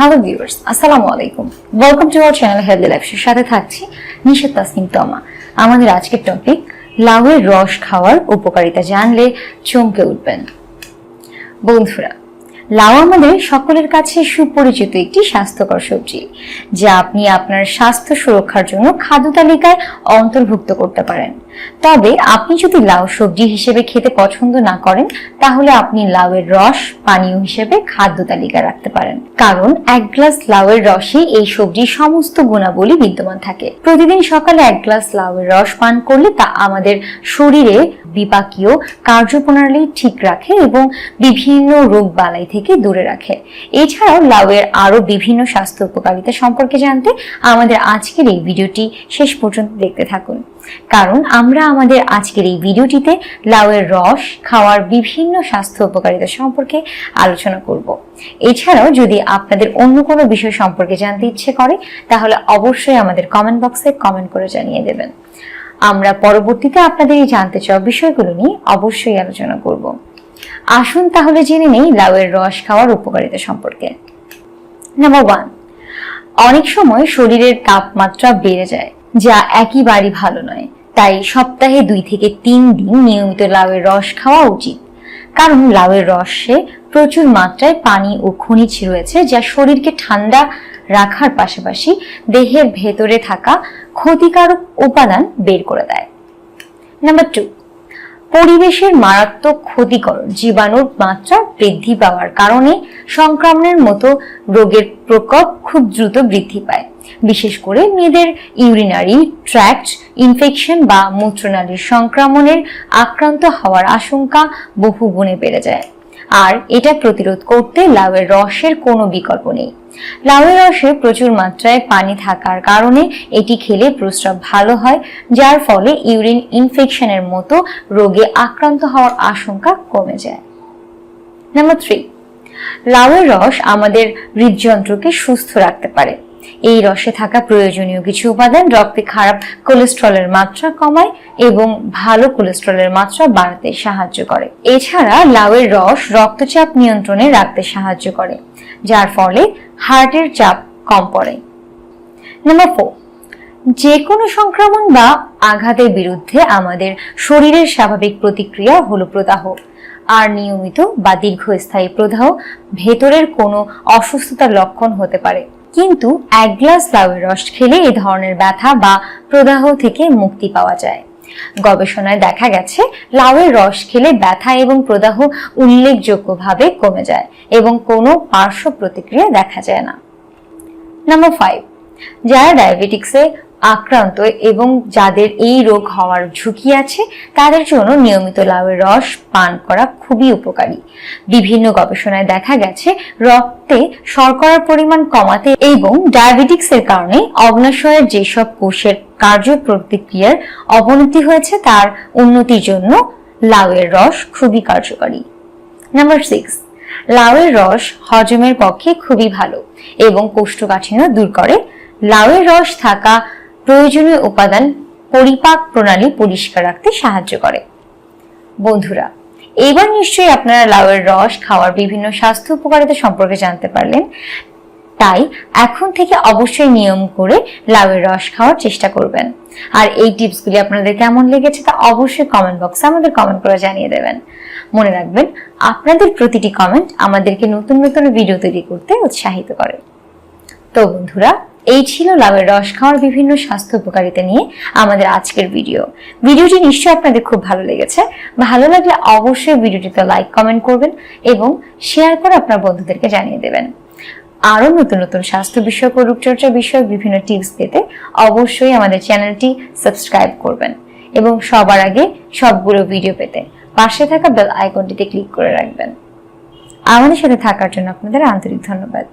Hello viewers, আসসালামু আলাইকুম। Welcome to our channel healthy life. সাথে থাকছি নিশাত তাসনিম তমা। আমাদের আজকের টপিক লাউয়ের রস খাওয়ার উপকারিতা জানলে চমকে উঠবেন। বন্ধুরা, লাউ আমাদের সকলের কাছে সুপরিচিত একটি স্বাস্থ্যকর সবজি, যা আপনি আপনার স্বাস্থ্য সুরক্ষার জন্য খাদ্য তালিকায় অন্তর্ভুক্ত করতে পারেন। তবে আপনি যদি লাউ সবজি হিসেবে খেতে পছন্দ না করেন, তাহলে আপনি লাউয়ের রস পানীয় হিসেবে খাদ্য তালিকায় রাখতে পারেন। কারণ এক গ্লাস লাউয়ের রসে এই সবজির সমস্ত গুণাবলী বিদ্যমান থাকে। প্রতিদিন সকালে এক গ্লাস লাউয়ের রস পান করলে তা আমাদের শরীরে বিপাকীয় কার্যপ্রণালী ঠিক রাখে এবং বিভিন্ন রোগ বালাই থেকে দূরে রাখে। এছাড়াও লাউয়ের আরো বিভিন্ন স্বাস্থ্য উপকারিতা সম্পর্কে জানতে আমাদের আজকের এই ভিডিওটি শেষ পর্যন্ত দেখতে থাকুন। কারণ আমরা আমাদের আজকের এই ভিডিওটিতে লাউয়ের রস খাওয়ার বিভিন্ন স্বাস্থ্য উপকারিতা সম্পর্কে আলোচনা করব। এছাড়াও যদি আপনাদের অন্য কোনো বিষয় সম্পর্কে জানতে ইচ্ছে করে, তাহলে অবশ্যই আমাদের কমেন্ট বক্সে কমেন্ট করে জানিয়ে দেবেন। আমরা পরবর্তীতে আপনাদের এই জানতে চাওয়া বিষয়গুলো নিয়ে অবশ্যই আলোচনা করব। আসুন তাহলে জেনে নেই লাউয়ের রস খাওয়ার উপকারিতা সম্পর্কে। নাম্বার 1, অনেক সময় শরীরের তাপমাত্রা বেড়ে যায়, যা একেবারেই ভালো নয়। তাই সপ্তাহে 2 থেকে 3 দিন নিয়মিত লাউয়ের রস খাওয়া উচিত। কারণ লাউয়ের রসে প্রচুর মাত্রায় পানি ও খনিজ রয়েছে, যা শরীরকে ঠান্ডা রাখার পাশাপাশি দেহের ভেতরে থাকা ক্ষতিকারক উপাদান বের করে দেয়। নাম্বার 2, পরিবেশের মারাত্মক ক্ষতিকর জীবাণুর মাত্রা বৃদ্ধি পাওয়ার কারণে সংক্রমণের মতো রোগের প্রকোপ খুব দ্রুত বৃদ্ধি পায়। বিশেষ করে মেয়েদের ইউরিনারি ট্র্যাক্ট ইনফেকশন বা মূত্রনালীর সংক্রমণের আক্রান্ত হওয়ার আশঙ্কা বহু গুণে বেড়ে যায়। আর এটা প্রতিরোধ করতে লাউয়ের রসের কোনো বিকল্প নেই। লাউয়ের রসে প্রচুর মাত্রায় পানি থাকার কারণে এটি খেলে প্রস্রাব ভালো হয়, যার ফলে ইউরিন ইনফেকশনের মতো রোগে আক্রান্ত হওয়ার আশঙ্কা কমে যায়। নাম্বার 3, লাউয়ের রস আমাদের হৃদযন্ত্রকে সুস্থ রাখতে পারে। এই রসে থাকা প্রয়োজনীয় কিছু উপাদান রক্তে খারাপ কোলেস্টেরলের মাত্রা কমায় এবং ভালো কোলেস্টেরলের মাত্রা বাড়াতে সাহায্য করে। এছাড়া লাউয়ের রস রক্তচাপ নিয়ন্ত্রণে রাখতে সাহায্য করে, যার ফলে হার্টের চাপ কম পড়ে। নাম্বার 4, যে কোনো সংক্রমণ বা আঘাতের বিরুদ্ধে আমাদের শরীরের স্বাভাবিক প্রতিক্রিয়া হলো প্রদাহ। আর নিয়মিত বা দীর্ঘস্থায়ী প্রদাহ ভেতরের কোনো অসুস্থতার লক্ষণ হতে পারে। কিন্তু 1 গ্লাস লাউয়ের রস খেলে এই ধরনের ব্যথা বা প্রদাহ থেকে মুক্তি পাওয়া যায়। গবেষণায় দেখা গেছে লাউয়ের রস খেলে ব্যথা এবং প্রদাহ উল্লেখযোগ্যভাবে কমে যায় এবং কোনো পার্শ্ব প্রতিক্রিয়া দেখা যায় না। নাম্বার 5, যারা ডায়াবেটিক্সে আক্রান্ত এবং যাদের এই রোগ হওয়ার ঝুঁকি আছে, তাদের জন্য নিয়মিত লাউয়ের রস পান করা খুবই উপকারী। বিভিন্ন গবেষণায় দেখা গেছে রক্তে শর্করার পরিমাণ কমাতে এবং ডায়াবেটিক্সের কারণে অগ্ন্যাশয়ের যেসব কোষের কার্যপ্রতিক্রিয়ার অবনতি হয়েছে তার উন্নতির জন্য লাউয়ের রস খুবই কার্যকরী। নাম্বার 6, লাউয়ের রস হজমের পক্ষে খুবই ভালো এবং কোষ্ঠকাঠিন্য দূর করে। লাউয়ের রস থাকা প্রয়োজনীয় উপাদান পরিপাক প্রণালী পরিষ্কার রাখতে সাহায্য করে। বন্ধুরা, এবার নিশ্চয়ই আপনারা লাউয়ের রস খাওয়ার বিভিন্ন স্বাস্থ্য উপকারিতা সম্পর্কে জানতে পারলেন। তাই এখন থেকে অবশ্যই নিয়ম করে লাউয়ের রস খাওয়ার চেষ্টা করবেন। আর এই টিপসগুলি আপনাদের কেমন লেগেছে তা অবশ্যই কমেন্ট বক্সে আমাদের কমেন্ট করে জানিয়ে দেবেন। মনে রাখবেন, আপনাদের প্রতিটি কমেন্ট আমাদেরকে নতুন নতুন ভিডিও তৈরি করতে উৎসাহিত করে। তো বন্ধুরা, এই ছিল লাউয়ের রস খাওয়ার বিভিন্ন স্বাস্থ্য উপকারিতা নিয়ে আমাদের আজকের ভিডিওটি নিশ্চয়ই আপনাদের খুব ভালো লেগেছে। ভালো লাগলে অবশ্যই ভিডিওটিতে লাইক কমেন্ট করবেন এবং শেয়ার করে আপনার বন্ধুদেরকে জানিয়ে দেবেন। আরো নতুন নতুন স্বাস্থ্য বিষয়ক ও রূপচর্চা বিষয়ক বিভিন্ন টিপস পেতে অবশ্যই আমাদের চ্যানেলটি সাবস্ক্রাইব করবেন এবং সবার আগে সবগুলো ভিডিও পেতে পাশে থাকা বেল আইকনটিতে ক্লিক করে রাখবেন। আমাদের সাথে থাকার জন্য আপনাদের আন্তরিক ধন্যবাদ।